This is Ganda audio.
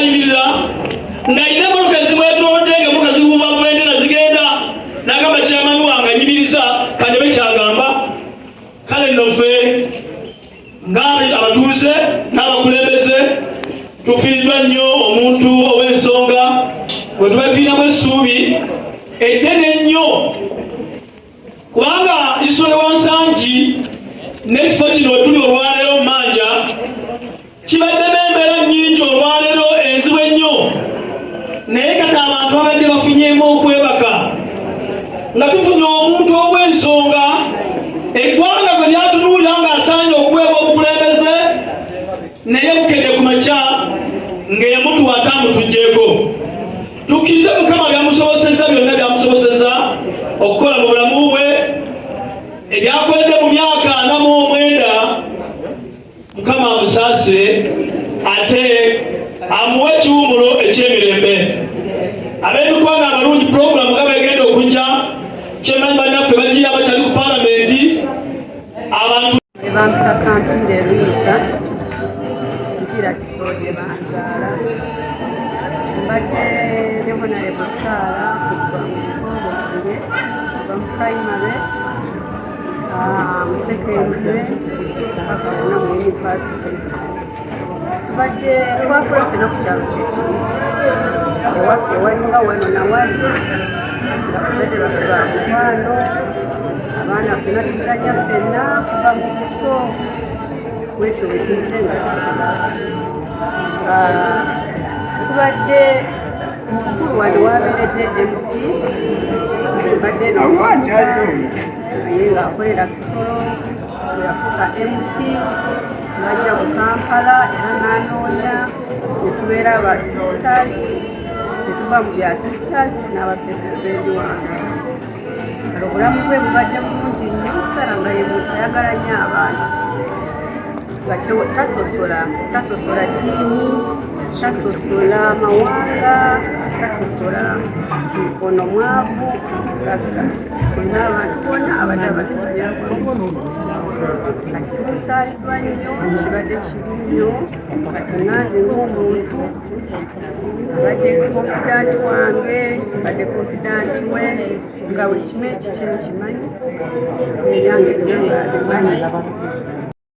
nayimirira ng'alina emmotoka zimwetoolodde nga emmotoka ziguma bendera zigenda n'agamba kyamani wange anyimiriza kanyabe kyagamba. Kale nno ffe ng'abatuuze n'abakulembeze tufiiriddwa nnyo omuntu ow'ensonga bwe tubafiiramu essuubi eddene ennyo kubanga Isole Wansangi n'ekifo kino we tuli olwaleero mu Manja kibaddemu embeera nnyingi olwaleero enzibu ennyo, naye kati abantu babadde bafunyeemu okwebaka nga tufunye omuntu ow'ensonga eggwanga gwe lyatunuulira ng'asaanye okuweebwa obukulembeze naye bukedde ku makya ng'eyamutuwa atamutugjeeko. Tukkirize Mukama byamusobosezza, byonna byamusobosezza okukola mu bulamu bwe ebyakoledde mu myaka 49. Mukama amusaasire ate amuwe ekiwumulo eky'emirembe. Ab'emikwano abalungi puroguramu nga begenda okujja kyemanyi bannaffe bagira bakyali ku paalamenti abantu bampita kampindi Rwita mpira Kisooge banzaala mbadde ne Honorable Sarah Kugwange from primary secondary akasana mu university. Tubadde twakola ffena ku kyalo kyekimu ewaffe walinga wano nawali nga bazadde baffe ba mukwano abaana ffena tuzajja ffenna kuva mu buto bwetyo bwe tuzze nga tubadde omukulu wano wabeeredde MP mbadde naye ng'akolera Kisoro yafuuka MP bajja mu Kampala era n'anoonya ne tubeera aba sisters ne tuva mu bya sisters n'aba best friend wange. Kale obulamu bwe bubadde bulungi nnyo. Sara nga ye muntu ayagala nnyo abaana nga tasosola ddiini, tasosola mawanga, tasosola nti ono mwavu gagga olina abantu bona abadde abatujjako. Kati tukusaaliddwa nnyo, kibadde kibi nnyo. Kati nanze ng'omuntu abadde konfidanti wange, abadde konfidanti we nga buli kimu ekikye kimanyi ebyange byonna bimanyi.